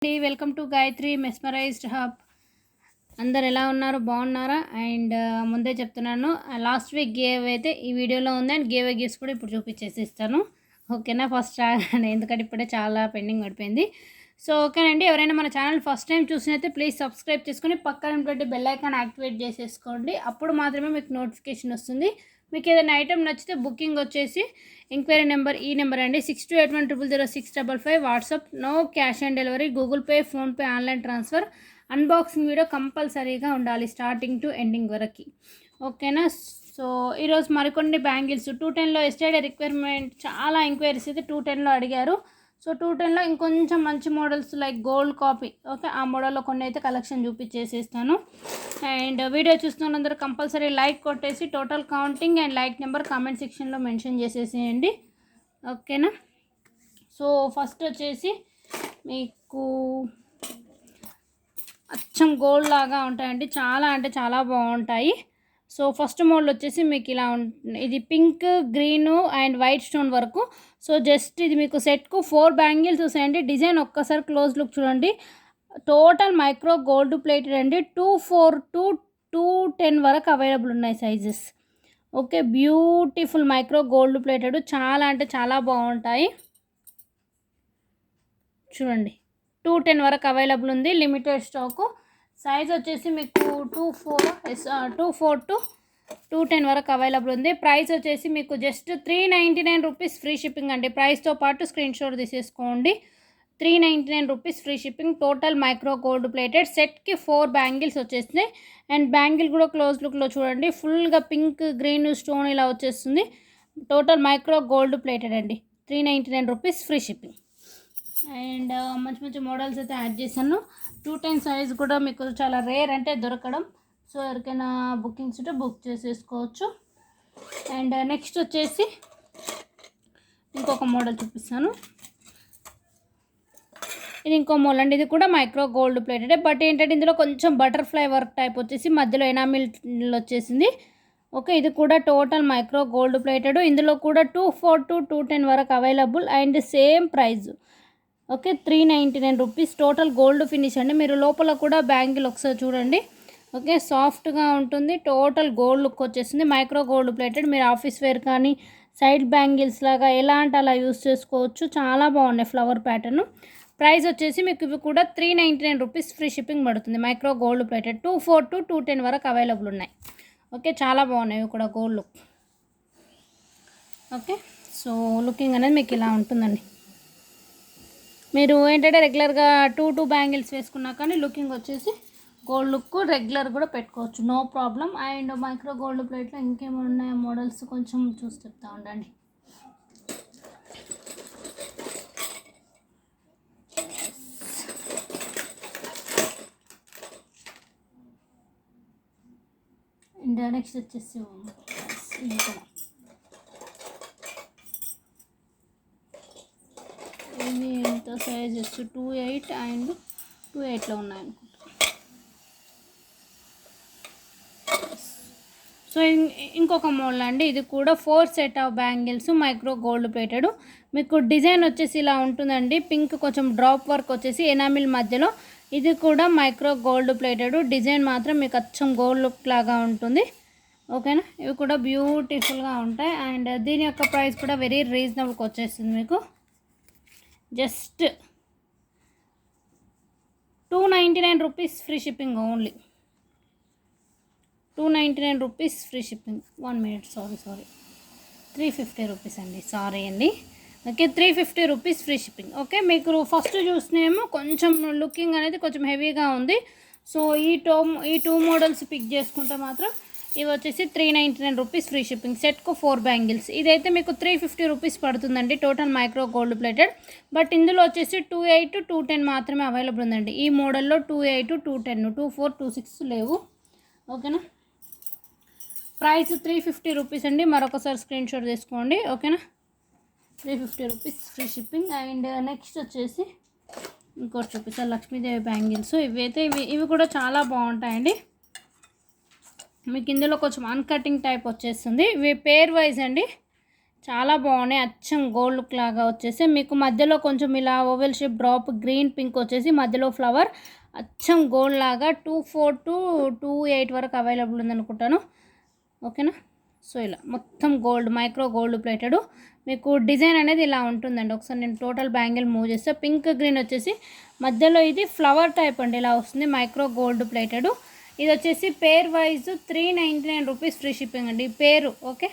Welcome to Gayatri mesmerised hub. అందరు ఎలా ఉన్నారు? బాగున్నారా? అండ్ ముందే చెప్తున్నాను, లాస్ట్ వీక్ గేవ్ అయితే ఈ వీడియోలో ఉంది అండ్ గేవ్ గిఫ్ట్స్ కూడా ఇప్పుడు చూపించేసి ఇస్తాను. ఓకేనా? ఫస్ట్ ఎందుకంటే ఇప్పుడే చాలా పెండింగ్ పడిపోయింది. సో ఓకేనండి, ఎవరైనా మన ఛానల్ ఫస్ట్ టైం చూసినైతే ప్లీజ్ సబ్స్క్రైబ్ చేసుకుని పక్కన బెల్ ఐకాన్ యాక్టివేట్ చేసేసుకోండి. అప్పుడు మాత్రమే మీకు నోటిఫికేషన్ వస్తుంది. మీకు ఏదైనా ఐటమ్ నచ్చితే బుకింగ్ వచ్చేసి ఎంక్వైరీ నెంబర్ ఈ నెంబర్ అండి, 6281000655. WhatsApp, no cash on delivery, Google Pay, PhonePe, online transfer. Unboxing video కంపల్సరీగా ఉండాలి స్టార్టింగ్ టు ఎండింగ్ వరకు. ఓకేనా? సో ఈరోజు మరికొన్ని బ్యాంగిల్స్ 210లో ఎస్టర్డే రిక్వైర్మెంట్ చాలా ఎంక్వైరీస్ అయితే 210లో అడిగారు. సో 210లో ఇంకొంచెం మంచి models like gold copy, okay, ఆ మోడల్లో కొన్ని అయితే కలెక్షన్ చూపించేసేస్తాను. అండ్ వీడియో చూస్తున్నందరూ కంపల్సరీ లైక్ కొట్టేసి total counting and like number comment సెక్షన్లో మెన్షన్ చేసేసేయండి. ఓకేనా? సో ఫస్ట్ వచ్చేసి మీకు అచ్చం గోల్డ్ లాగా ఉంటాయండి, చాలా అంటే చాలా బాగుంటాయి. సో ఫస్ట్ మోడల్ వచ్చేసి మీకు ఇలా ఉంటుంది. ఇది pink, green and white stone వరకు. సో జస్ట్ ఇది మీకు సెట్కు 4 బ్యాంగిల్స్ వస్తాయండి. డిజైన్ ఒక్కసారి క్లోజ్ లుక్ చూడండి. టోటల్ మైక్రో గోల్డ్ ప్లేటెడ్ అండి. 2.4 to 2.10 వరకు అవైలబుల్ ఉన్నాయి sizes. Okay, beautiful micro gold plated, చాలా అంటే చాలా బాగుంటాయి. చూడండి, 2.10 వరకు అవైలబుల్ ఉంది, లిమిటెడ్ స్టాకు. సైజ్ వచ్చేసి మీకు 2.4 to 2.10 వరకు అవైలబుల్ ఉంది. ప్రైస్ వచ్చేసి మీకు జస్ట్ 399 రూపీస్ ఫ్రీ షిప్పింగ్ అండి. ప్రైస్తో పాటు స్క్రీన్ షాట్ తీసేసుకోండి. 399 rupees free shipping. Total micro gold plated. సెట్కి 4 బ్యాంగిల్స్ వచ్చేస్తున్నాయి. అండ్ బ్యాంగిల్ కూడా క్లోజ్ లుక్లో చూడండి, ఫుల్గా పింక్, గ్రీన్ స్టోన్ ఇలా వచ్చేస్తుంది. టోటల్ మైక్రో గోల్డ్ ప్లేటెడ్ అండి. 399 రూపీస్ ఫ్రీ షిప్పింగ్. అండ్ మంచి మంచి మోడల్స్ అయితే యాడ్ చేశాను. 210 సైజ్ కూడా మీకు చాలా రేర్ అంటే దొరకడం. సో ఎవరికైనా బుకింగ్స్ ఉంటే బుక్ చేసేసుకోవచ్చు. అండ్ నెక్స్ట్ వచ్చేసి ఇంకొక మోడల్ చూపిస్తాను. ఇది ఇంకో మోడల్ అండి. ఇది కూడా మైక్రో గోల్డ్ ప్లేటెడ్, బట్ ఏంటంటే ఇందులో కొంచెం బటర్ఫ్లై వర్క్ టైప్ వచ్చేసి మధ్యలో ఎనామిల్ వచ్చేసింది. ఓకే, ఇది కూడా టోటల్ మైక్రో గోల్డ్ ప్లేటెడ్. ఇందులో కూడా 2.4 to 2.10 వరకు available and same price. Okay, 399 rupees. Total gold finish అండి. మీరు లోపల కూడా బ్యాంగిల్ ఒకసారి చూడండి. ఓకే, సాఫ్ట్గా ఉంటుంది. టోటల్ గోల్డ్ లుక్ వచ్చేసింది. Micro gold plated. మీరు ఆఫీస్ వేర్ కానీ సైడ్ బ్యాంగిల్స్ లాగా ఎలా అంటే అలా యూస్ చేసుకోవచ్చు. చాలా బాగున్నాయి ఫ్లవర్ ప్యాటర్న్. ప్రైస్ వచ్చేసి మీకు ఇవి కూడా 399 రూపీస్ ఫ్రీ షిప్పింగ్ పడుతుంది. మైక్రో గోల్డ్ ప్లేటెడ్ 2.4 to 2.10 వరకు అవైలబుల్ ఉన్నాయి. ఓకే, చాలా బాగున్నాయి ఇవి కూడా gold look. Okay, so looking అనేది మీకు ఇలా ఉంటుందండి. మీరు ఏంటంటే రెగ్యులర్గా 2 బ్యాంగిల్స్ వేసుకున్నా కానీ లుకింగ్ వచ్చేసి గోల్డ్ లుక్ రెగ్యులర్ కూడా పెట్టుకోవచ్చు, no problem. And micro gold ప్లేట్లో ఇంకేమున్నాయి మోడల్స్ కొంచెం చూసి చెప్తా ఉండండి. అండ్ నెక్స్ట్ వచ్చేసి ఇది కూడా ఇది ఎంత సైజెస్ 2.8 అండ్ 2.8లో ఉన్నాయి అనుకుంటా. సో ఇంకొక మోడల్ అండి. ఇది కూడా 4 set of bangles micro gold plated. మీకు డిజైన్ వచ్చేసి ఇలా ఉంటుందండి. పింక్ కొంచెం డ్రాప్ వర్క్ వచ్చేసి ఎనామిల్ మధ్యలో. ఇది కూడా మైక్రో గోల్డ్ ప్లేటెడ్. డిజైన్ మాత్రం మీకు అచ్చం గోల్డ్ లుక్ లాగా ఉంటుంది. ఓకేనా? ఇవి కూడా బ్యూటిఫుల్గా ఉంటాయి. అండ్ దీని యొక్క ప్రైస్ కూడా వెరీ రీజనబుల్గా వచ్చేస్తుంది. మీకు just 299 rupees free shipping only. 299 rupees free shipping. 1 minute, sorry 350 rupees అండి, సారీ అండి. Okay, 350 rupees free shipping. Okay, మీకు ఫస్ట్ చూసినేమో కొంచెం లుకింగ్ అనేది కొంచెం హెవీగా ఉంది. సో ఈ టూ మోడల్స్ పిక్ చేసుకుంటే మాత్రం ఇవి వచ్చేసి 399 రూపీస్ ఫ్రీ షిప్పింగ్. సెట్కు 4 బ్యాంగిల్స్. ఇదైతే మీకు 350 రూపీస్ పడుతుందండి. Total micro gold plated. But ఇందులో వచ్చేసి 2.8 to 2.10 మాత్రమే అవైలబుల్ ఉందండి. ఈ మోడల్లో 2.8 to 2.10, 2.4, 2.6 లేవు. ఓకేనా? ప్రైస్ 350 రూపీస్ అండి. మరొకసారి స్క్రీన్ షాట్ తీసుకోండి. ఓకేనా? 350 rupees free shipping. And next వచ్చేసి ఇంకోటి చూపిస్తాను, లక్ష్మీదేవి బ్యాంగిల్స్. ఇవి కూడా చాలా బాగుంటాయండి. మీకు ఇందులో కొంచెం అన్కటింగ్ టైప్ వచ్చేస్తుంది. ఇవి పేర్ వైజ్ అండి. చాలా బాగున్నాయి. అచ్చం గోల్డ్ లుక్ లాగా వచ్చేసి మీకు మధ్యలో కొంచెం ఇలా oval shape drop green pink వచ్చేసి మధ్యలో ఫ్లవర్ అచ్చం గోల్డ్ లాగా 24 to 28 వరకు అవైలబుల్ ఉందనుకుంటాను. ఓకేనా. సో ఇలా మొత్తం గోల్డ్ మైక్రో గోల్డ్ ప్లేటెడ్ మీకు డిజైన్ అనేది ఇలా ఉంటుందండి. ఒకసారి నేను టోటల్ బ్యాంగిల్ మూవ్ చేస్తే పింక్ గ్రీన్ వచ్చేసి మధ్యలో ఇది ఫ్లవర్ టైప్ అండి, ఇలా వస్తుంది మైక్రో గోల్డ్ ప్లేటెడ్. ఇది వచ్చేసి పేర్ వైజ్ 399 రూపీస్ ఫ్రీ షిప్పింగ్ అండి. పేరు ఓకే,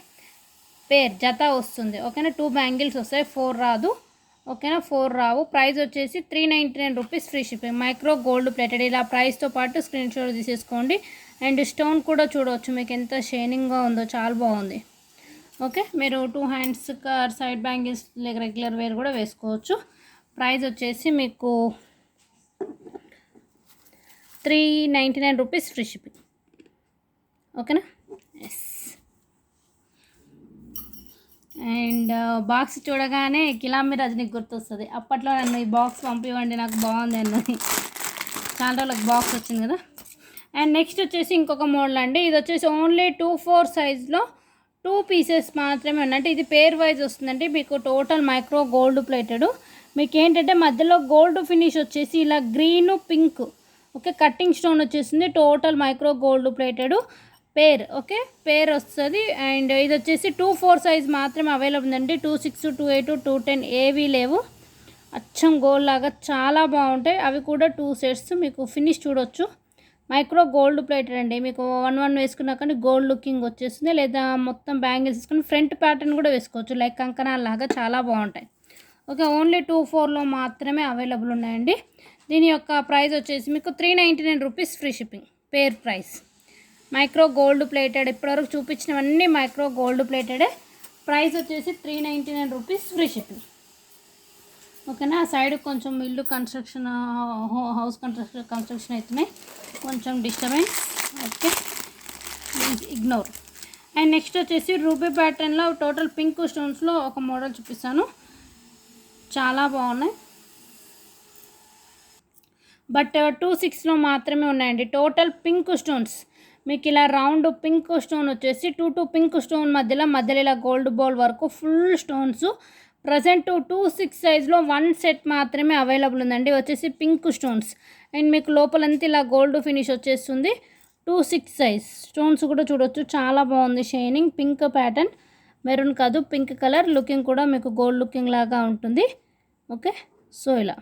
పేర్ జత వస్తుంది. ఓకేనా. 2 బ్యాంగిల్స్ వస్తాయి, 4 రాదు. ఓకేనా, 4 రావు. ప్రైస్ వచ్చేసి 399 rupees free shipping. Micro gold plated. ఇలా ప్రైస్తో పాటు స్క్రీన్ షాట్ తీసేసుకోండి. అండ్ స్టోన్ కూడా చూడవచ్చు మీకు ఎంత షైనింగ్గా ఉందో, చాలా బాగుంది. ఓకే, మీరు 2 hands side bangles regular wear కూడా వేసుకోవచ్చు. ప్రైస్ వచ్చేసి మీకు 399 రూపీస్ ఫ్రీ షిప్పింగ్. ఓకేనా. ఎస్. అండ్ బాక్స్ చూడగానే కిలామి రజనీకి గుర్తొస్తుంది. అప్పట్లో నన్ను ఈ బాక్స్ పంపివ్వండి నాకు బాగుంది అన్నది. చాలా రోజులకు బాక్స్ వచ్చింది కదా. అండ్ నెక్స్ట్ వచ్చేసి ఇంకొక మోడల్ అండి. ఇది వచ్చేసి ఓన్లీ 2-4 సైజ్లో 2 పీసెస్ మాత్రమే ఉన్నాయి. అంటే ఇది పేర్ వైజ్ వస్తుందండి. మీకు టోటల్ మైక్రో గోల్డ్ ప్లేటెడ్. మీకు ఏంటంటే మధ్యలో గోల్డ్ ఫినిష్ వచ్చేసి ఇలా green pink okay cutting stone వచ్చేసింది. టోటల్ మైక్రో గోల్డ్ ప్లేటెడ్ పేర్. ఓకే, పేర్ వస్తుంది. అండ్ ఇది వచ్చేసి 2-4 సైజ్ మాత్రమే అవైలబుల్ ఉందండి. 2-6, 2-8, 2-10 ఏవీ లేవు. అచ్చం గోల్డ్ లాగా చాలా బాగుంటాయి. అవి కూడా 2 సెట్స్. మీకు ఫినిష్ చూడొచ్చు. మైక్రో గోల్డ్ ప్లేటెడ్ అండి. మీకు 1 వేసుకున్నా కానీ గోల్డ్ లుకింగ్ వచ్చేస్తుంది. లేదా మొత్తం బ్యాంగిల్స్ వేసుకుని ఫ్రంట్ ప్యాటర్న్ కూడా వేసుకోవచ్చు, లైక్ కంకణాల లాగా చాలా బాగుంటాయి. ఓకే, ఓన్లీ 2-4లో మాత్రమే అవైలబుల్ ఉన్నాయండి. దీని యొక్క ప్రైస్ వచ్చేసి మీకు 399 రూపీస్ ఫ్రీ షిప్పింగ్. పేర్ ప్రైస్ మైక్రో గోల్డ్ ప్లేటెడ్. ఇప్పటివరకు చూపించినవన్నీ మైక్రో గోల్డ్ ప్లేటెడే. ప్రైస్ వచ్చేసి 399 రూపీస్ ఫ్రీ షిప్పింగ్. ఓకేనా. సైడ్ కొంచెం ఇల్లు కన్స్ట్రక్షన్ హౌస్ కన్స్ట్రక్షన్ అవుతున్నాయి, కొంచెం disturbance. Okay, please ignore. And next వచ్చేసి రూబీ ప్యాటర్న్లో టోటల్ పింక్ స్టోన్స్లో ఒక మోడల్ చూపిస్తాను. చాలా బాగున్నాయి. బట్ 2-6లో మాత్రమే ఉన్నాయండి. టోటల్ పింక్ స్టోన్స్ మీకు ఇలా రౌండ్ పింక్ స్టోన్ వచ్చేసి 2 పింక్ స్టోన్ మధ్యలో ఇలా గోల్డ్ బాల్ వరకు ఫుల్ స్టోన్స్. ప్రజెంట్ 2-6 సైజ్లో 1 సెట్ మాత్రమే అవైలబుల్ ఉందండి. వచ్చేసి పింక్ స్టోన్స్ అండ్ మీకు లోపలంతా ఇలా గోల్డ్ ఫినిష్ వచ్చేస్తుంది. 2-6 సైజ్ స్టోన్స్ కూడా చూడొచ్చు, చాలా బాగుంది. షైనింగ్ పింక్ ప్యాటర్న్, మెరూన్ కాదు పింక్ కలర్. లుకింగ్ కూడా మీకు గోల్డ్ లుకింగ్ లాగా ఉంటుంది. ఓకే, సో ఇలా.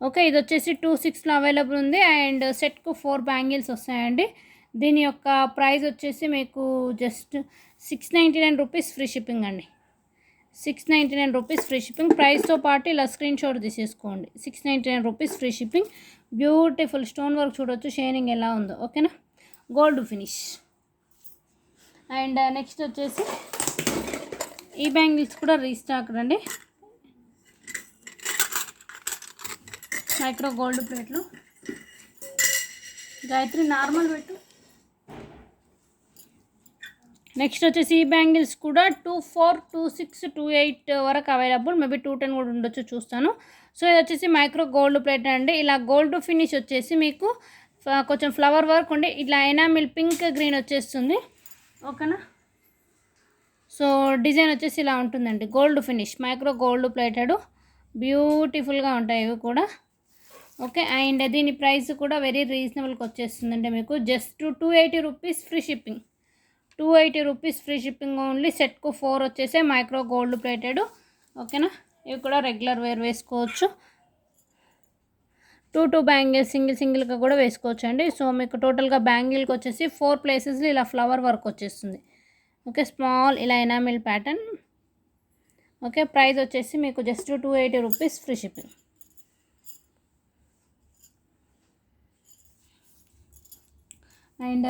ఓకే, ఇది వచ్చేసి 2-6లో అవైలబుల్ ఉంది. అండ్ సెట్కు 4 బ్యాంగిల్స్ వస్తాయండి. దీని యొక్క ప్రైస్ వచ్చేసి మీకు జస్ట్ 699 రూపీస్ ఫ్రీ షిప్పింగ్ అండి. 699 రూపీస్ ఫ్రీ షిప్పింగ్. ప్రైస్తో పాటు ఇలా స్క్రీన్ షాట్ తీసేసుకోండి. 699 rupees free shipping. Beautiful stone work చూడొచ్చు, షైనింగ్ ఎలా ఉందో. ఓకేనా, గోల్డ్ ఫినిష్. అండ్ నెక్స్ట్ వచ్చేసి ఈ బ్యాంగిల్స్ కూడా రీస్టాక్ అండి. మైక్రో గోల్డ్ ప్లేట్లు. గాయత్రి నార్మల్ పెట్టు. నెక్స్ట్ వచ్చేసి ఈ బ్యాంగిల్స్ కూడా 2-4, 2-6, 2-8 వరకు అవైలబుల్. మేబీ 2-10 కూడా ఉండొచ్చు, చూస్తాను. సో ఇది వచ్చేసి మైక్రో గోల్డ్ ప్లేట్ అండి. ఇలా గోల్డ్ ఫినిష్ వచ్చేసి మీకు కొంచెం ఫ్లవర్ వర్క్ ఉండి ఇట్లా ఎనామిల్ పింక్ గ్రీన్ వచ్చేస్తుంది. ఓకేనా. సో డిజైన్ వచ్చేసి ఇలా ఉంటుందండి. Gold finish micro gold plated. బ్యూటిఫుల్గా ఉంటాయి ఇవి కూడా. ఓకే, అండ్ దీని ప్రైస్ కూడా వెరీ రీజనబుల్గా వచ్చేస్తుందండి. మీకు just 280 rupees free shipping. 280 rupees free shipping only. సెట్కు 4 వచ్చేసే మైక్రో గోల్డ్ ప్లేటెడ్. ఓకేనా. ఇవి కూడా రెగ్యులర్ వేర్ వేసుకోవచ్చు. 2 బ్యాంగిల్స్ సింగిల్గా కూడా వేసుకోవచ్చు అండి. సో మీకు టోటల్గా బ్యాంగిల్కి వచ్చేసి 4 ప్లేసెస్లో ఇలా ఫ్లవర్ వర్క్ వచ్చేస్తుంది. ఓకే, స్మాల్ ఇలా ఎనామిల్ ప్యాటర్న్. ఓకే, ప్రైస్ వచ్చేసి మీకు just 280 rupees free shipping. And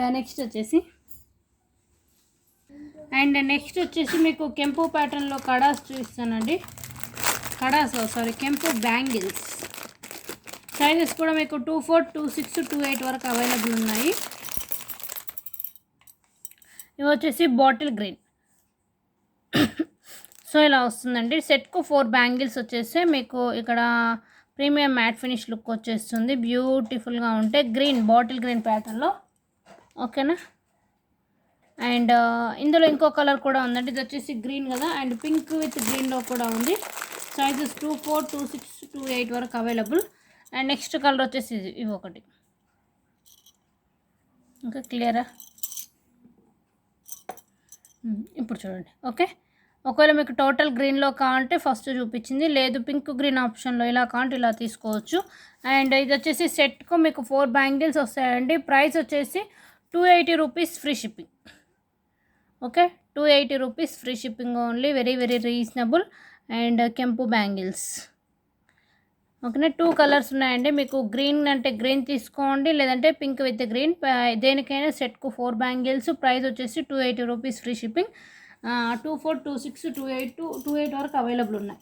next వచ్చేసి మీకు కెంపు ప్యాటర్న్లో కడాస్ చూపిస్తానండి. కెంపు బ్యాంగిల్స్. సైజెస్ కూడా మీకు 2-4, 2-6, 2-8 వరకు అవైలబుల్ ఉన్నాయి. ఇవి వచ్చేసి బాటిల్ గ్రీన్. సో ఇలా వస్తుందండి. సెట్కు 4 బ్యాంగిల్స్ వచ్చేసి మీకు ఇక్కడ ప్రీమియం మ్యాట్ ఫినిష్ లుక్ వచ్చేస్తుంది. బ్యూటిఫుల్గా ఉంటే గ్రీన్ బాటిల్ గ్రీన్ ప్యాటర్న్లో. ఓకేనా. అండ్ ఇందులో ఇంకో కలర్ కూడా ఉందండి, ఇది వచ్చేసి గ్రీన్ కదా, అండ్ పింక్ విత్ గ్రీన్లో కూడా ఉంది. సైజెస్ 24, 26, 28 వరకు అవైలబుల్. అండ్ నెక్స్ట్ కలర్ వచ్చేసి ఇవి ఒకటి. ఇంకా క్లియరా? ఇప్పుడు చూడండి. ఓకే, ఒకవేళ మీకు టోటల్ గ్రీన్లో కావాలంటే ఫస్ట్ చూపించింది, లేదు పింక్ గ్రీన్ ఆప్షన్లో ఇలా కావాలంటే ఇలా తీసుకోవచ్చు. అండ్ ఇది వచ్చేసి సెట్కు మీకు 4 బ్యాంగిల్స్ వస్తాయండి. ప్రైస్ వచ్చేసి 280 rupees free shipping. Okay, 280 rupees free shipping only, very very reasonable. And కెంపు బ్యాంగిల్స్. ఓకేనా, 2 కలర్స్ ఉన్నాయండి. మీకు గ్రీన్ అంటే గ్రీన్ తీసుకోండి, లేదంటే పింక్ విత్ గ్రీన్, దేనికైనా సెట్కు 4 బ్యాంగిల్స్. ప్రైస్ వచ్చేసి 280 రూపీస్ ఫ్రీ షిప్పింగ్. 24, 26, 28 వరకు అవైలబుల్ ఉన్నాయి.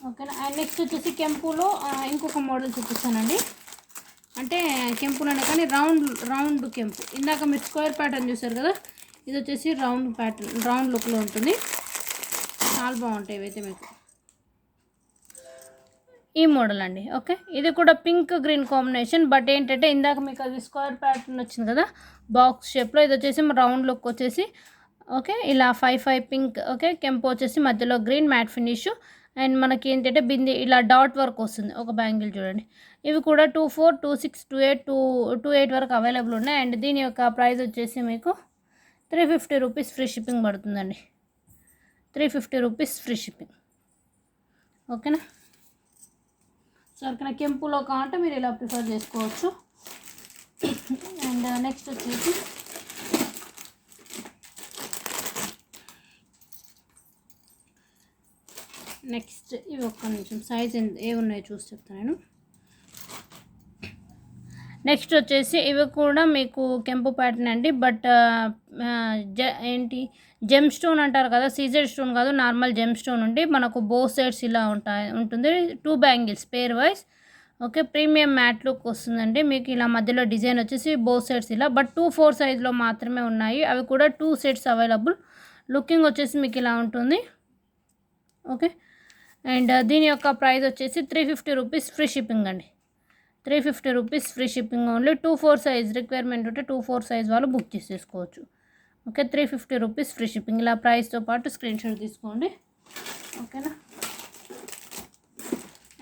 ఓకేనా. అండ్ నెక్స్ట్ వచ్చేసి కెంపులో ఇంకొక మోడల్ చూపిస్తానండి. అంటే కెంపులోనే కానీ రౌండ్ కెంపు. ఇందాక మీరు స్క్వేర్ ప్యాటర్న్ చూసారు కదా, ఇది వచ్చేసి రౌండ్ ప్యాటర్న్, రౌండ్ లుక్లో ఉంటుంది. చాలా బాగుంటాయి ఇవైతే మీకు. ఈ మోడల్ అండి. ఓకే, ఇది కూడా పింక్ గ్రీన్ కాంబినేషన్, బట్ ఏంటంటే ఇందాక మీకు అది స్క్వేర్ ప్యాటర్న్ వచ్చింది కదా బాక్స్ షేప్లో, ఇది వచ్చేసి రౌండ్ లుక్ వచ్చేసి ఓకే ఇలా 5 పింక్. ఓకే, కెంపు వచ్చేసి మధ్యలో గ్రీన్ మ్యాట్ ఫినిష్. అండ్ మనకి ఏంటంటే బింది ఇలా డాట్ వర్క్ వస్తుంది ఒక బ్యాంగిల్ చూడండి. ఇవి కూడా 24, 26, 28 వరకు అవైలబుల్ ఉన్నాయి. అండ్ దీని యొక్క ప్రైస్ వచ్చేసి మీకు 350 రూపీస్ ఫ్రీ షిప్పింగ్ పడుతుందండి. 350 రూపీస్ ఫ్రీ షిప్పింగ్. ఓకేనా. సో ఎవరికైనా కెంపులో కావాలంటే మీరు ఇలా ప్రిఫర్ చేసుకోవచ్చు. అండ్ నెక్స్ట్ వచ్చేసి ఇవి ఒక్క నిమిషం, సైజ్ ఏమున్నాయో చూసి చెప్తాను నేను. నెక్స్ట్ వచ్చేసి ఇవి కూడా మీకు కెంపు ప్యాటర్న్ అండి, బట్ ఏంటి జెమ్ స్టోన్ అంటారు కదా, సీజెడ్ స్టోన్ కాదు, నార్మల్ జెమ్ స్టోన్ ఉండి మనకు బోత్ సైడ్స్ ఇలా ఉంటుంది. 2 bangles pair wise. Okay, premium matte look వస్తుందండి మీకు. ఇలా మధ్యలో డిజైన్ వచ్చేసి బోత్ సైడ్స్ ఇలా, బట్ 2-4 సైజ్లో మాత్రమే ఉన్నాయి. అవి కూడా 2 సెట్స్ అవైలబుల్. లుకింగ్ వచ్చేసి మీకు ఇలా ఉంటుంది. ఓకే, అండ్ దీని యొక్క ప్రైస్ వచ్చేసి 350 రూపీస్ ఫ్రీ షిప్పింగ్ అండి. 350 rupees free shipping only. 2-4 size requirement ఉంటే 2-4 సైజ్ వాళ్ళు బుక్ చేసేసుకోవచ్చు. Okay, 350 rupees free shipping. ఇలా ప్రైస్తో పాటు స్క్రీన్ షాట్ తీసుకోండి. ఓకేనా.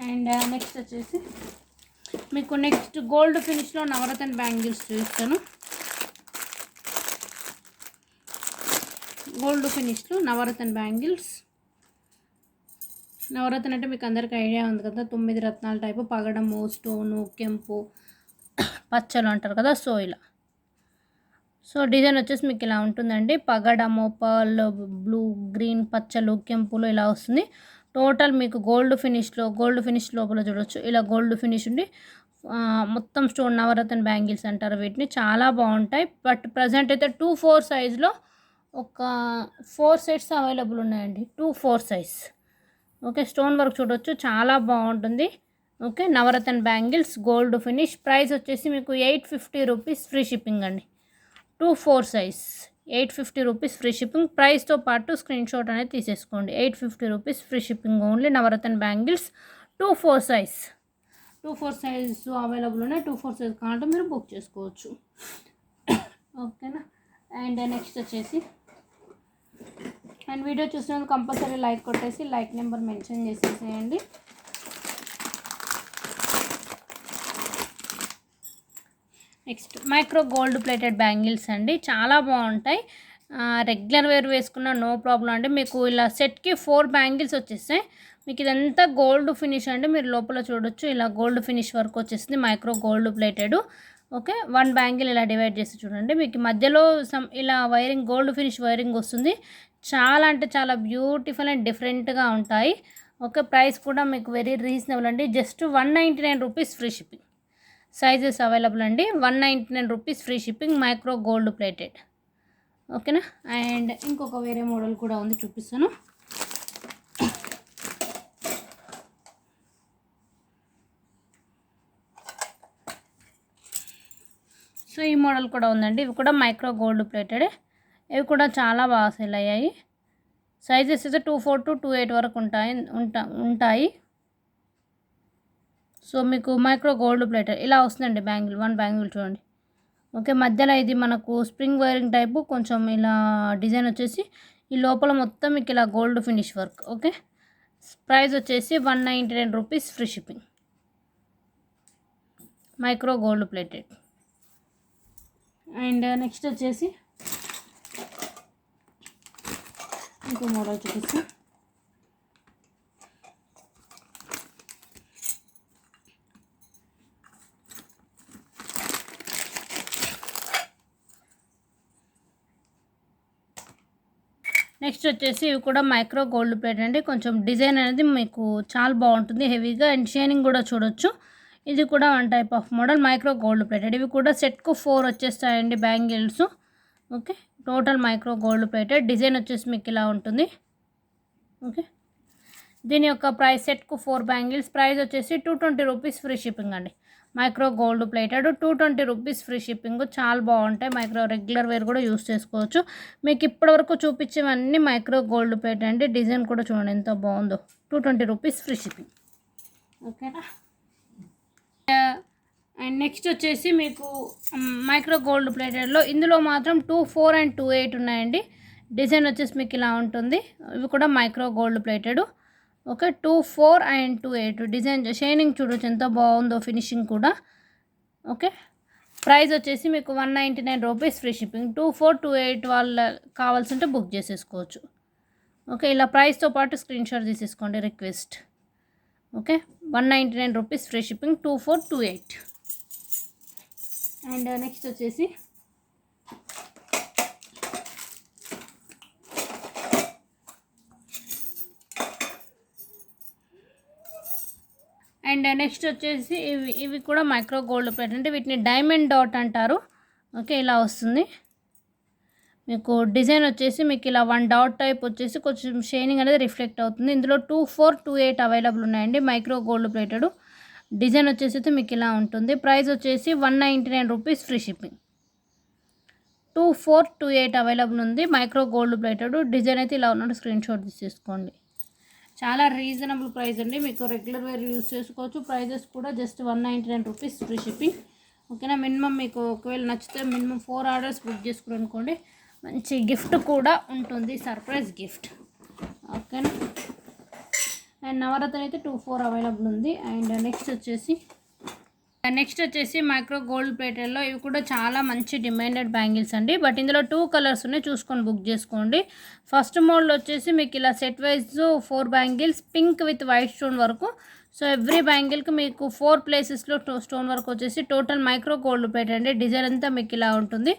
అండ్ నెక్స్ట్ వచ్చేసి మీకు నెక్స్ట్ గోల్డ్ ఫినిష్లో నవరత్న బ్యాంగిల్స్ చూపిస్తాను. గోల్డ్ ఫినిష్లో నవరత్న బ్యాంగిల్స్. నవరత్న అంటే మీకు అందరికీ ఐడియా ఉంది కదా, 9 రత్నాల టైపు, పగడము, స్టోను, కెంపు, పచ్చలు అంటారు కదా. సో ఇలా డిజైన్ వచ్చేసి మీకు ఇలా ఉంటుందండి. పగడము, పర్ల్, బ్లూ, గ్రీన్, పచ్చలు, కెంపులు ఇలా వస్తుంది. టోటల్ మీకు గోల్డ్ ఫినిష్ లోపల చూడవచ్చు. ఇలా గోల్డ్ ఫినిష్ ఉండి మొత్తం స్టోన్ నవరత్న బ్యాంగిల్స్ అంటారు వీటిని. చాలా బాగుంటాయి. బట్ ప్రజెంట్ అయితే 2-4 సైజ్లో ఒక 4 సెట్స్ అవైలబుల్ ఉన్నాయండి. 2-4 సైజ్. ఓకే, స్టోన్ వర్క్ చూడవచ్చు, చాలా బాగుంటుంది. ఓకే, నవరత్న బ్యాంగిల్స్ గోల్డ్ ఫినిష్. ప్రైస్ వచ్చేసి మీకు 850 రూపీస్ ఫ్రీ షిప్పింగ్ అండి. 2-4 సైజ్ 850 రూపీస్ ఫ్రీ షిప్పింగ్. ప్రైస్తో పాటు స్క్రీన్ షాట్ అనేది తీసేసుకోండి. 850 రూపీస్ ఫ్రీ షిప్పింగ్ ఓన్లీ. నవరత్న బ్యాంగిల్స్ 2-4 సైజ్. 2-4 సైజ్ అవైలబుల్ ఉన్నాయి. 2-4 సైజ్ కావాలంటే మీరు బుక్ చేసుకోవచ్చు. ఓకేనా. అండ్ నెక్స్ట్ వచ్చేసి అండ్ వీడియో చూసినందుకు కంపల్సరీ లైక్ కొట్టేసి లైక్ నెంబర్ మెన్షన్ చేసేసేయండి. Next micro gold plated bangles అండి, చాలా బాగుంటాయి. రెగ్యులర్ వేర్ వేసుకున్న నో ప్రాబ్లం అండి. మీకు ఇలా సెట్కి 4 బ్యాంగిల్స్ వచ్చేస్తాయి. మీకు ఇదంతా గోల్డ్ ఫినిష్ అండి, మీరు లోపల చూడొచ్చు. ఇలా గోల్డ్ ఫినిష్ వర్క్ వచ్చేసింది, micro gold plated. Okay, 1 bangle ఇలా డివైడ్ చేసి చూడండి. మీకు మధ్యలో ఇలా వైరింగ్, గోల్డ్ ఫినిష్ వైరింగ్ వస్తుంది. చాలా అంటే చాలా బ్యూటిఫుల్ అండ్ డిఫరెంట్గా ఉంటాయి. ఓకే, ప్రైస్ కూడా మీకు వెరీ రీజనబుల్ అండి. Just 199 rupees free shipping. Sizes available అండి. 199 rupees free shipping, micro gold plated. ఓకేనా. అండ్ ఇంకొక వేరే మోడల్ కూడా ఉంది, చూపిస్తాను. సో ఈ మోడల్ కూడా ఉందండి. ఇవి కూడా మైక్రో గోల్డ్ ప్లేటెడ్. ఇవి కూడా చాలా బాగా సేల్ అయ్యాయి. సైజెస్ అయితే 24 to 28 వరకు ఉంటాయి. సో మీకు మైక్రో గోల్డ్ ప్లేటెడ్ ఇలా వస్తుందండి బ్యాంగిల్. 1 బ్యాంగిల్ చూడండి, ఓకే, మధ్యలో ఇది మనకు స్ప్రింగ్ వైరింగ్ టైపు కొంచెం ఇలా డిజైన్ వచ్చేసి ఈ లోపల మొత్తం మీకు ఇలా gold finish work. Okay, price వచ్చేసి 199 rupees, free shipping. Micro gold plated. And next వచ్చేసి ఇంకో మోడల్ చూపిస్తాను. నెక్స్ట్ వచ్చేసి ఇవి కూడా మైక్రో గోల్డ్ ప్లేట్ అండి. కొంచెం డిజైన్ అనేది మీకు చాలా బాగుంటుంది, హెవీగా అండ్ షైనింగ్ కూడా చూడొచ్చు. ఇది కూడా one type of model micro gold plated. ఇవి కూడా సెట్కు 4 వచ్చేస్తాయండి bangles. Okay, total micro gold plated. Design వచ్చేసి మీకు ఇలా ఉంటుంది. ఓకే, దీని యొక్క ప్రైస్ సెట్కు 4 బ్యాంగిల్స్, ప్రైస్ వచ్చేసి 220 రూపీస్, ఫ్రీ షిప్పింగ్ అండి. Micro gold plated 220 rupees, free shipping. చాలా బాగుంటాయి, మైక్రో రెగ్యులర్ వేర్ కూడా యూస్ చేసుకోవచ్చు. మీకు ఇప్పటివరకు చూపించేవన్నీ మైక్రో గోల్డ్ ప్లేట్ అండి. డిజైన్ కూడా చూడండి ఎంత బాగుందో. 220 రూపీస్, ఫ్రీ షిప్పింగ్. ఓకేనా. అండ్ నెక్స్ట్ వచ్చేసి మీకు మైక్రో గోల్డ్ ప్లేటెడ్లో ఇందులో మాత్రం 24 అండ్ 28 ఉన్నాయండి. డిజైన్ వచ్చేసి మీకు ఇలా ఉంటుంది. ఇవి కూడా micro gold plated. Okay, 24 and 28 design shining చూడొచ్చు ఎంత బాగుందో, ఫినిషింగ్ కూడా. ఓకే, ప్రైస్ వచ్చేసి మీకు 199 రూపీస్, ఫ్రీ షిప్పింగ్. 24, 28 వాళ్ళ కావాల్సింటే బుక్ చేసేసుకోవచ్చు. ఓకే, ఇలా ప్రైస్తో పాటు స్క్రీన్ షాట్ తీసేసుకోండి, request. Okay, 199 rupees, free shipping, 24, 28. And next వచ్చేసి ఇవి కూడా మైక్రో గోల్డ్ ప్లేట్ అంటే వీటిని డైమండ్ డాట్ అంటారు. ఓకే, ఇలా వస్తుంది మీకు. డిజైన్ వచ్చేసి మీకు ఇలా 1 డాట్ టైప్ వచ్చేసి కొంచెం షైనింగ్ అనేది రిఫ్లెక్ట్ అవుతుంది. ఇందులో 24, 28 అవైలబుల్ ఉన్నాయండి. Micro gold plated. డిజైన్ వచ్చేసి అయితే మీకు ఇలా ఉంటుంది. ప్రైస్ వచ్చేసి 199 రూపీస్, ఫ్రీ షిప్పింగ్. 24, 28 అవైలబుల్ ఉంది. Micro gold plated. డిజైన్ అయితే ఇలా ఉన్నట్టు స్క్రీన్ షాట్ తీసేసుకోండి. చాలా రీజనబుల్ ప్రైస్ అండి, మీకు రెగ్యులర్ వేర్ యూస్ చేసుకోవచ్చు. ప్రైజెస్ కూడా జస్ట్ 199 రూపీస్, ఫ్రీ షిప్పింగ్. ఓకేనా. మినిమం మీకు ఒకవేళ నచ్చితే మినిమం 4 ఆర్డర్స్ బుక్ చేసుకుని అనుకోండి, మంచి గిఫ్ట్ కూడా ఉంటుంది, సర్ప్రైజ్ గిఫ్ట్. ఓకేనా. అండ్ నవరత్న అయితే 24 అవైలబుల్ ఉంది. అండ్ నెక్స్ట్ వచ్చేసి మైక్రో గోల్డ్ ప్లేటెడ్లో ఇవి కూడా చాలా మంచి డిమాండెడ్ బ్యాంగిల్స్ అండి. బట్ ఇందులో 2 కలర్స్ ఉన్నాయి, చూసుకొని బుక్ చేసుకోండి. ఫస్ట్ మోడల్ వచ్చేసి మీకు ఇలా set wise 4 bangles, pink with white stone వరకు. సో ఎవ్రీ బ్యాంగిల్కి మీకు 4 ప్లేసెస్లో స్టోన్ వర్క్ వచ్చేసి టోటల్ మైక్రో గోల్డ్ ప్లేట్ అండి. డిజైన్ అంతా మీకు ఇలా ఉంటుంది.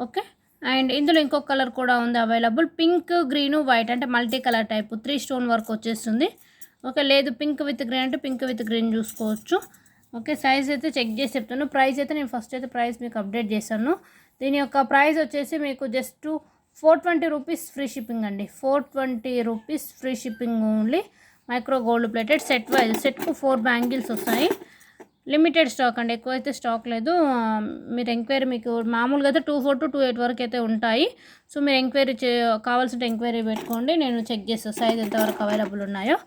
ఓకే, అండ్ ఇందులో ఇంకొక కలర్ కూడా ఉంది అవైలబుల్, పింక్, గ్రీను, వైట్ అంటే multi colour type 3 stone work వచ్చేస్తుంది. ఓకే, లేదు పింక్ విత్ గ్రీన్ అంటే పింక్ విత్ గ్రీన్ చూసుకోవచ్చు. ఓకే, సైజ్ అయితే చెక్ చేసి చెప్తాను. ప్రైస్ అయితే నేను ఫస్ట్ అయితే ప్రైస్ మీకు అప్డేట్ చేశాను. దీని యొక్క ప్రైస్ వచ్చేసి మీకు జస్ట్ 420 రూపీస్, ఫ్రీ షిప్పింగ్ అండి. 420 rupees, free shipping only. Micro gold plated set wise, సెట్కు 4 బ్యాంగిల్స్ వస్తాయి. లిమిటెడ్ స్టాక్ అండి, ఎక్కువైతే స్టాక్ లేదు. మీరు ఎంక్వైరీ మీకు మామూలుగా అయితే 24 to 28 వరకు అయితే ఉంటాయి. సో మీరు ఎంక్వైరీ కావాల్సింటే ఎంక్వైరీ పెట్టుకోండి, నేను చెక్ చేస్తాను సైజ్ ఎంతవరకు అవైలబుల్ ఉన్నాయో.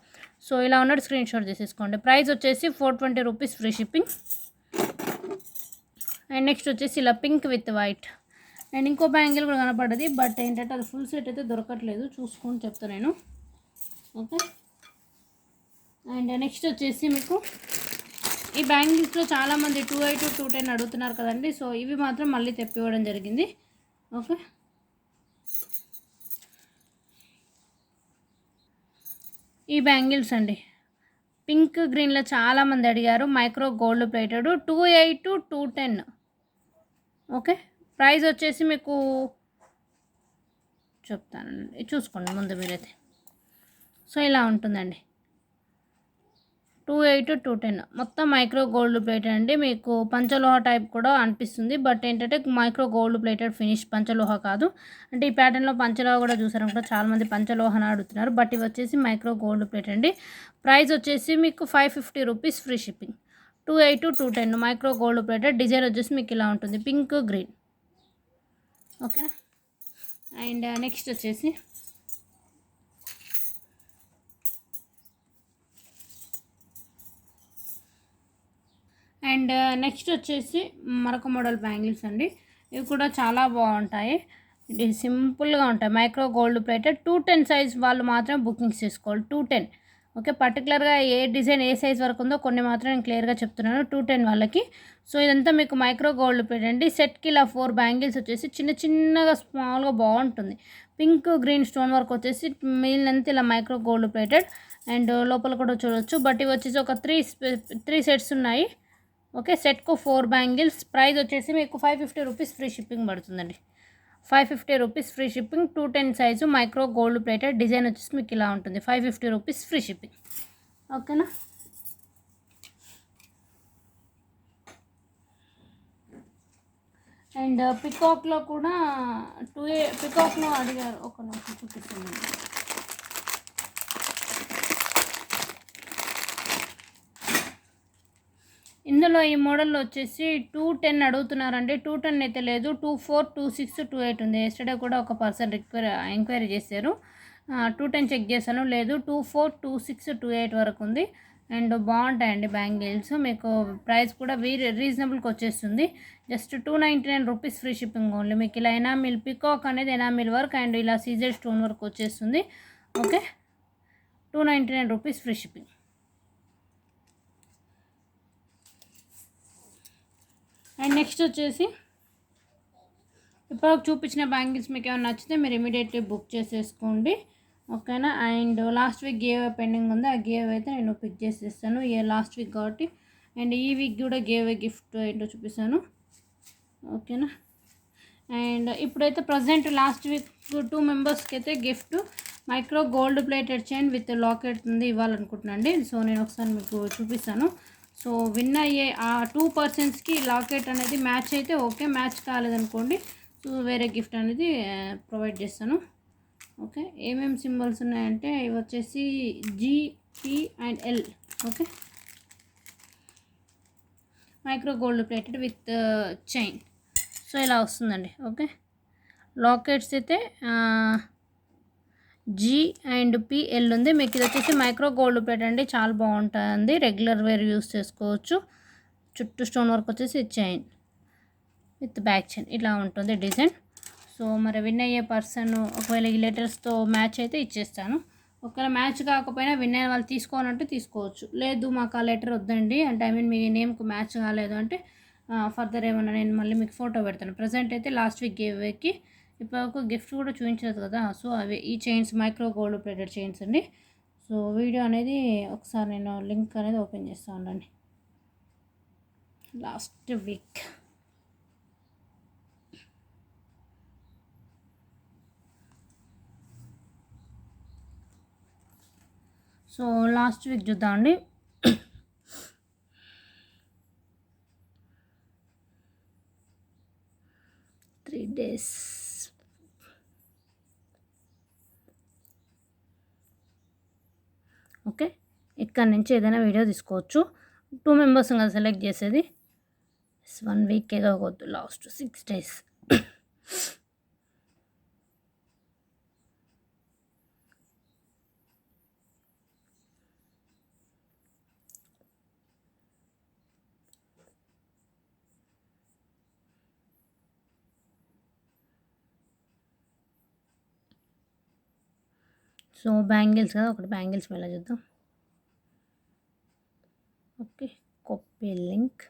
సో ఇలా ఉన్నట్టు స్క్రీన్ షాట్ చేసేసుకోండి. ప్రైస్ వచ్చేసి 420 rupees, free shipping. And next వచ్చేసి ఇలా పింక్ విత్ వైట్. అండ్ ఇంకో బ్యాంగిల్ కూడా కనపడ్డది, బట్ ఏంటంటే అది ఫుల్ సెట్ అయితే దొరకట్లేదు, చూసుకొని చెప్తాను నేను. ఓకే, అండ్ నెక్స్ట్ వచ్చేసి మీకు ఈ బ్యాంగిల్స్లో చాలామంది 282, 210 అడుగుతున్నారు కదండి. సో ఇవి మాత్రం మళ్ళీ తెప్పివ్వడం జరిగింది. ఓకే, ఈ బ్యాంగిల్స్ అండి పింక్ గ్రీన్లో చాలామంది అడిగారు. Micro gold plated 282, 210. Okay, price వచ్చేసి మీకు చెప్తానండి, చూసుకోండి ముందు మీరైతే. సో ఇలా ఉంటుందండి, 282, 210 మొత్తం మైక్రో గోల్డ్ ప్లేటెడ్ అండి. మీకు పంచలోహ టైప్ కూడా అనిపిస్తుంది, బట్ ఏంటంటే మైక్రో గోల్డ్ ప్లేటెడ్ ఫినిష్, పంచలోహ కాదు. అంటే ఈ ప్యాటర్న్లో పంచలోహ కూడా చూసారనుకుంటే చాలామంది పంచలోహని అడుగుతున్నారు, బట్ ఇవి వచ్చేసి మైక్రో గోల్డ్ ప్లేటెడ్ అండి. ప్రైస్ వచ్చేసి మీకు 550 rupees, free shipping. 282, 210 micro gold plated. Design వచ్చేసి మీకు ఇలా ఉంటుంది, పింక్ గ్రీన్. ఓకేనా. అండ్ నెక్స్ట్ వచ్చేసి మరొక మోడల్ బ్యాంగిల్స్ అండి. ఇవి కూడా చాలా బాగుంటాయి. ఇది సింపుల్గా ఉంటాయి. మైక్రో గోల్డ్ ప్లేటెడ్ 210 సైజ్ వాళ్ళు మాత్రం బుకింగ్స్ చేసుకోవాలి. 210 ఓకే. పర్టికులర్గా ఏ డిజైన్ ఏ సైజ్ వరకు ఉందో కొన్ని మాత్రం నేను క్లియర్గా చెప్తున్నాను 210 వాళ్ళకి. సో ఇదంతా మీకు మైక్రో గోల్డ్ ప్లేటెడ్ అండి. సెట్కి ఇలా 4 బ్యాంగిల్స్ వచ్చేసి చిన్న చిన్నగా స్మాల్గా బాగుంటుంది. పింక్ గ్రీన్ స్టోన్ వర్క్ వచ్చేసి మిగిలినంత ఇలా మైక్రో గోల్డ్ ప్లేటెడ్ అండ్ లోపల కూడా చూడవచ్చు. బట్ ఇవి వచ్చేసి ఒక త్రీ సెట్స్ ఉన్నాయి. ఓకే. సెట్కు 4 బ్యాంగిల్స్. ప్రైస్ వచ్చేసి మీకు 550 రూపీస్ ఫ్రీ షిప్పింగ్ పడుతుందండి. 550 rupees free shipping. 210 size micro gold plated design వచ్చేసి మీకు ఇలా ఉంటుంది. 550 రూపీస్ ఫ్రీ షిప్పింగ్. ఓకేనా. అండ్ పికాక్లో కూడా పికాక్లో అడిగారు. ఒక నిమిషం చూపిస్తుంది. ఇందులో ఈ మోడల్లో వచ్చేసి 210 అడుగుతున్నారండి. 210 అయితే లేదు, 24, 26, 28 ఉంది. ఎస్టర్డే కూడా ఒక పర్సన్ ఎంక్వైరీ చేశారు. 210 చెక్ చేశాను, లేదు. 24, 26, 28 వరకు ఉంది. అండ్ బాగుంటాయండి బ్యాంగిల్స్. మీకు ప్రైస్ కూడా రీజనబుల్కి వచ్చేస్తుంది. Just 299 rupees free shipping only. మీకు ఇలా ఎనామిల్ పికాక్ అనేది ఎనామిల్ వర్క్ అండ్ ఇలా సీజెడ్ స్టోన్ వర్క్ వచ్చేస్తుంది. Okay. 299 rupees free shipping. And next వచ్చేసి ఇప్పుడు చూపించిన బ్యాంగిల్స్ మీకు ఏమైనా నచ్చితే మీరు ఇమీడియట్లీ బుక్ చేసేసుకోండి. ఓకేనా. And last week give away pending ఉంది. ఆ గివ్ అయితే నేను పిక్ చేసేస్తాను. లాస్ట్ వీక్ కాబట్టి. అండ్ ఈ వీక్ కూడా గివ్ అవే గిఫ్ట్ ఏంటో చూపిస్తాను. ఓకేనా. అండ్ ఇప్పుడైతే ప్రజెంట్ లాస్ట్ వీక్ 2 మెంబర్స్కి అయితే gift micro gold plated chain with locket ఉంది ఇవ్వాలనుకుంటున్నాను అండి. సో నేను ఒకసారి మీకు చూపిస్తాను. సో విన్ అయ్యే ఆ 2 పర్సన్స్కి లాకెట్ అనేది మ్యాచ్ అయితే ఓకే, మ్యాచ్ కాలేదనుకోండి సో వేరే గిఫ్ట్ అనేది ప్రొవైడ్ చేస్తాను. ఓకే. ఏమేమి సింబల్స్ ఉన్నాయంటే ఇవి వచ్చేసి G, P and L. Okay. Micro gold plated with chain. So ఇలా వస్తుందండి. ఓకే. లాకెట్స్ అయితే G అండ్ P, L ఉంది. మీకు ఇది వచ్చేసి మైక్రో గోల్డ్ ప్లేటెడ్ అండి. చాలా బాగుంటుంది. రెగ్యులర్ వేర్ యూస్ చేసుకోవచ్చు. చుట్టూ స్టోన్ వర్క్ వచ్చేసి చైన్ విత్ బ్యాక్ చైన్ ఇలా ఉంటుంది డిజైన్. సో మరి విన్ అయ్యే పర్సన్ ఒకవేళ ఈ లెటర్స్తో మ్యాచ్ అయితే ఇచ్చేస్తాను. ఒకవేళ మ్యాచ్ కాకపోయినా విన్ అయిన వాళ్ళు తీసుకోవాలంటే తీసుకోవచ్చు. లేదు మాకు ఆ లెటర్ వద్దండి అంటే ఐ మీన్ మీ నేమ్కి మ్యాచ్ కాలేదు అంటే ఫర్దర్ ఏమన్నా నేను మళ్ళీ మీకు ఫోటో పెడతాను. ప్రజెంట్ అయితే లాస్ట్ వీక్ గివ్ అవేకి ఇప్పటివరకు గిఫ్ట్ కూడా చూపించలేదు కదా. సో అవి ఈ chains micro gold plated chains అండి. సో వీడియో అనేది ఒకసారి నేను లింక్ అనేది ఓపెన్ చేస్తూ ఉండండి. Last week so last week చూద్దామండి. Three days. ఓకే. ఇక్కడ నుంచి ఏదైనా వీడియో తీసుకోవచ్చు. 2 మెంబర్స్ కదా సెలెక్ట్ చేసేది. 1 వీకే కావద్దు, లాస్ట్ 6 days. సో బ్యాంగిల్స్ కదా, ఒకటి బ్యాంగిల్స్ వెళ్ళ చూద్దాం. Okay. Copy link.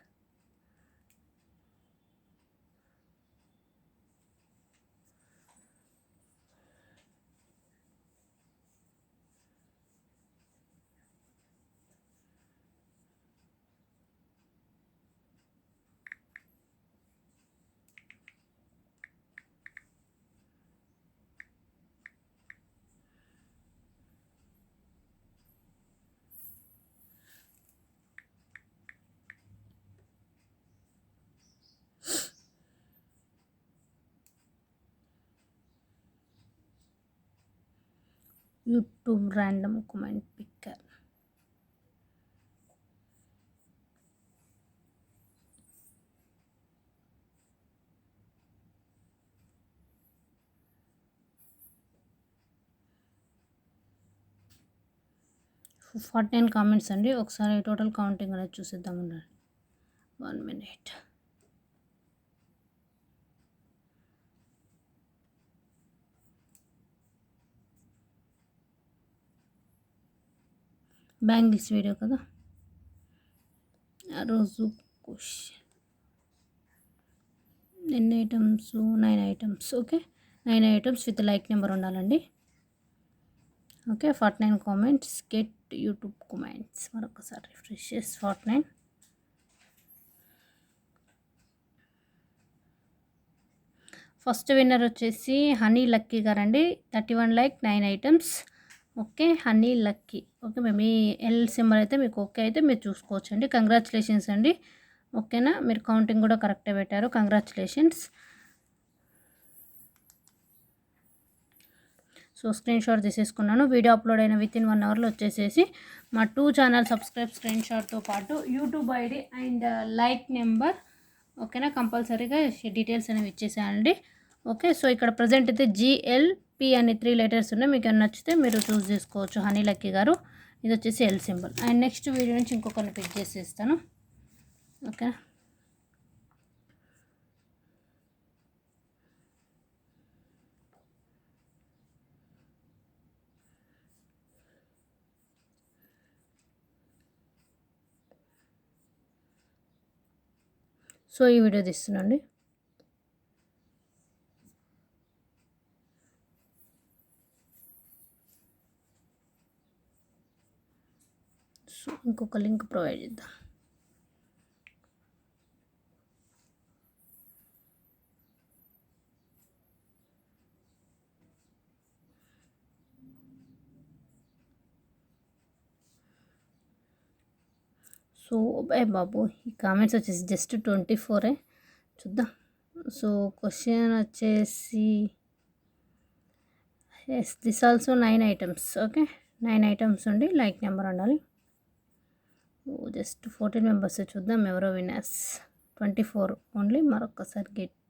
YouTube random comment picker. So 49 comments అండి. ఒకసారి టోటల్ కౌంటింగ్ అనేది చూసేద్దాం. ఉండండి 1 minute. బ్యాంగిల్స్ వీడియో కదా ఆ రోజు. క్వశ్చన్ ఎన్ని items? 9 items. Okay, 9 items with like number ఉండాలండి. Okay, 49 comments. Get YouTube comments. మరొకసారి రిఫ్రెష్ చేసి 49. ఫస్ట్ విన్నర్ వచ్చేసి హనీ లక్కీ గారండి. 31 like 9 items. Okay, Honey Lucky. Okay, మీ ఎల్ సింబల్ అయితే మీకు ఓకే అయితే మీరు చూసుకోవచ్చు అండి. కంగ్రాచులేషన్స్ అండి. ఓకేనా, మీరు కౌంటింగ్ కూడా కరెక్టే పెట్టారు. కంగ్రాచులేషన్స్. సో స్క్రీన్ షాట్ తీసేసుకున్నాను. వీడియో అప్లోడ్ అయిన వితిన్ 1 అవర్లో వచ్చేసేసి మా 2 ఛానల్ సబ్స్క్రైబ్ స్క్రీన్ షాట్తో పాటు YouTube ID and like number ఓకేనా కంపల్సరీగా డీటెయిల్స్ అనేవి ఇచ్చేసానండి. ఓకే, సో ఇక్కడ ప్రజెంట్ అయితే GLP అనే 3 లెటర్స్ ఉన్నాయి. మీకు ఏమైనా నచ్చితే మీరు చూస్ చేసుకోవచ్చు. హనీ లక్కీ గారు, ఇది వచ్చేసి L symbol. And next video నుంచి ఇంకొకరిని పిక్ చేసి ఇస్తాను. ఓకే, సో ఈ వీడియో తీస్తున్నాండి. సో ఇంకొక లింక్ ప్రొవైడ్ చేద్దాం. సో బాబు ఈ కామెంట్స్ వచ్చేసి జస్ట్ 24 చూద్దాం. సో క్వశ్చన్ వచ్చేసి yes this also 9 items. Okay, 9 items ఉండి లైక్ నెంబర్ ఉండాలి. Just 14 members. చూద్దాం ఎవరో విన్నర్స్. 24 ఓన్లీ. మరొకసారి గెట్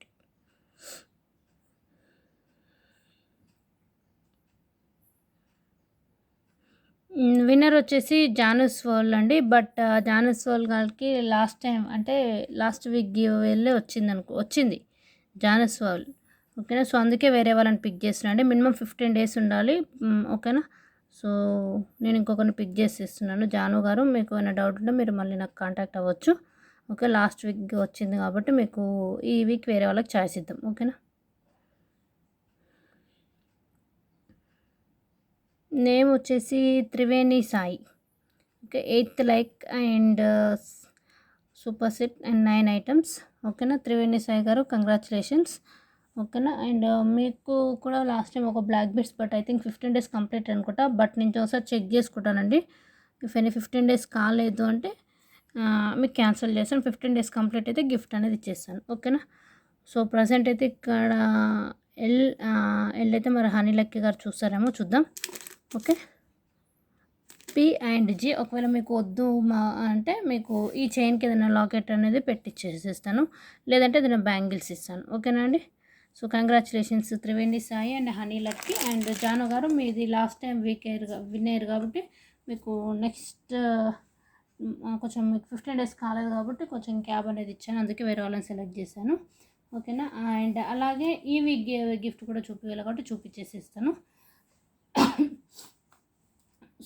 విన్నర్ వచ్చేసి జానస్ వరల్డ్ అండి. బట్ జానస్ వరల్డ్ గారికి లాస్ట్ టైం అంటే లాస్ట్ వీక్ గివ్ వెళ్ళే వచ్చింది జానస్ వరల్డ్. ఓకేనా, సో అందుకే వేరే వాళ్ళని పిక్ చేస్తున్నా అండి. మినిమం 15 డేస్ ఉండాలి. ఓకేనా, సో నేను ఇంకొకరిని పిక్ చేసి ఇస్తున్నాను. జాను గారు, మీకు ఏమైనా డౌట్ ఉంటే మీరు మళ్ళీ నాకు కాంటాక్ట్ అవ్వచ్చు. ఓకే, లాస్ట్ వీక్ వచ్చింది కాబట్టి మీకు ఈ వీక్ వేరే వాళ్ళకి ఛాయిస్ ఇద్దాం. ఓకేనా, నేమ్ వచ్చేసి Triveni Sai. Okay, 8th like and super set and 9 items. ఓకేనా, త్రివేణి సాయి గారు కంగ్రాచులేషన్స్. ఓకేనా, అండ్ మీకు కూడా లాస్ట్ టైం ఒక black beads but I think 15 days complete అనుకుంటా. బట్ నేను ఒకసారి చెక్ చేసుకుంటానండి. ఇఫ్ ఎనీ 15 డేస్ కాలేదు అంటే మీకు క్యాన్సిల్ చేస్తాను. 15 డేస్ కంప్లీట్ అయితే గిఫ్ట్ అనేది ఇచ్చేస్తాను. ఓకేనా, సో ప్రజెంట్ అయితే ఇక్కడ ఎల్ అయితే మరి హనీ లక్కీ గారు చూస్తారేమో చూద్దాం. Okay, P and G. ఒకవేళ మీకు వద్దు అంటే మీకు ఈ చైన్కి ఏదైనా లాకెట్ అనేది పెట్టిచ్చేసేస్తాను, లేదంటే ఏదైనా బ్యాంగిల్స్ ఇస్తాను. ఓకేనా అండి. So congratulations Triveni Sai and Honey Lucky. And Janu గారు మీది లాస్ట్ టైం విన్ అయ్యారు కాబట్టి మీకు నెక్స్ట్ కొంచెం మీకు 15 డేస్ కాలేదు కాబట్టి కొంచెం క్యాబ్ అనేది ఇచ్చాను. అందుకే వేరే వాళ్ళని సెలెక్ట్ చేశాను. ఓకేనా, అండ్ అలాగే ఈ వీక్ గిఫ్ట్ కూడా చూపించాలి కాబట్టి చూపించేసేస్తాను.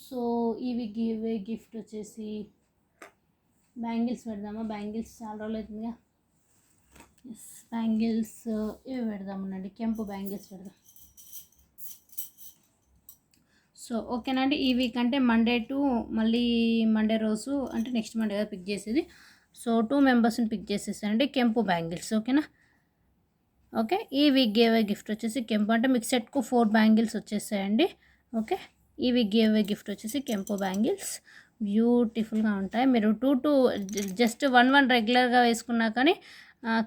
సో ఈ వీక్ గిఫ్ట్ వచ్చేసి బ్యాంగిల్స్ పెడదామా? బ్యాంగిల్స్ చాలా రోజులు అవుతుందిగా. ఎస్, బ్యాంగిల్స్ ఇవి పెడదామనండి. కెంపు బ్యాంగిల్స్ పెడదాం. సో ఓకేనండి, ఈ వీక్ అంటే మండే టు మళ్ళీ మండే రోజు అంటే నెక్స్ట్ మండే కదా పిక్ చేసేది. సో 2 మెంబర్స్ని పిక్ చేసేసానండి. కెంపు బ్యాంగిల్స్. ఓకేనా, ఓకే, ఈ వీక్ గిఫ్ట్ వచ్చేసి కెంపు అంటే మీకు సెట్కు 4 బ్యాంగిల్స్ వచ్చేసాయండి. ఓకే, ఈ వీక్ గిఫ్ట్ వచ్చేసి కెంపు బ్యాంగిల్స్ బ్యూటిఫుల్గా ఉంటాయి. మీరు 2 జస్ట్ 1 రెగ్యులర్గా వేసుకున్నా కానీ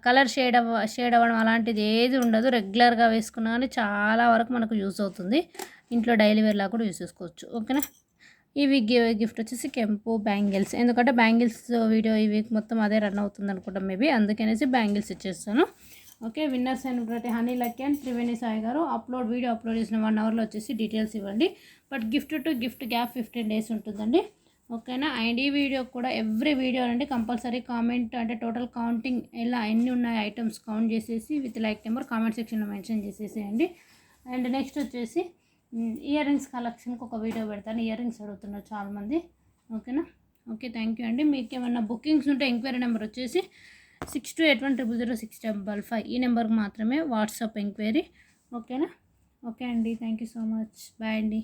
కలర్ షేడ్ అవ్వడం అలాంటిది ఏది ఉండదు. రెగ్యులర్గా వేసుకున్నా కానీ చాలా వరకు మనకు యూజ్ అవుతుంది. ఇంట్లో డైలీ వేర్లా కూడా యూజ్ చేసుకోవచ్చు. ఓకేనా, ఈ వీక్ గిఫ్ట్ వచ్చేసి కెంపు బ్యాంగిల్స్. ఎందుకంటే బ్యాంగిల్స్ వీడియో ఈ వీక్ మొత్తం అదే రన్ అవుతుంది అనుకుంటాం మేబీ, అందుకనేసి బ్యాంగిల్స్ ఇచ్చేస్తాను. ఓకే, విన్నర్స్ అయినటువంటి honey Lucky and Triveni Sai గారు వీడియో అప్లోడ్ చేసిన 1 అవర్లో వచ్చేసి డీటెయిల్స్ ఇవ్వండి. But gift to gift gap 15 days ఉంటుందండి. ఓకేనా, అండ్ ఈ వీడియో కూడా ఎవ్రీ వీడియో అండి కంపల్సరీ కామెంట్ అంటే టోటల్ కౌంటింగ్ ఎలా ఎన్ని ఉన్నాయి ఐటమ్స్ కౌంట్ చేసేసి విత్ లైక్ నెంబర్ కామెంట్ సెక్షన్లో మెన్షన్ చేసేసేయండి. అండ్ నెక్స్ట్ వచ్చేసి ఇయర్ రింగ్స్ కలెక్షన్కి ఒక వీడియో పెడతాను. ఇయర్ రింగ్స్ అడుగుతున్నారు చాలామంది. ఓకేనా. ఓకే, థ్యాంక్ యూ అండి. మీకు ఏమన్నా బుకింగ్స్ ఉంటే ఎంక్వైరీ నెంబర్ వచ్చేసి 6281000655 ఈ నెంబర్కి మాత్రమే వాట్సాప్ ఎంక్వైరీ. ఓకేనా. ఓకే అండి, thank you so much. Bye అండి.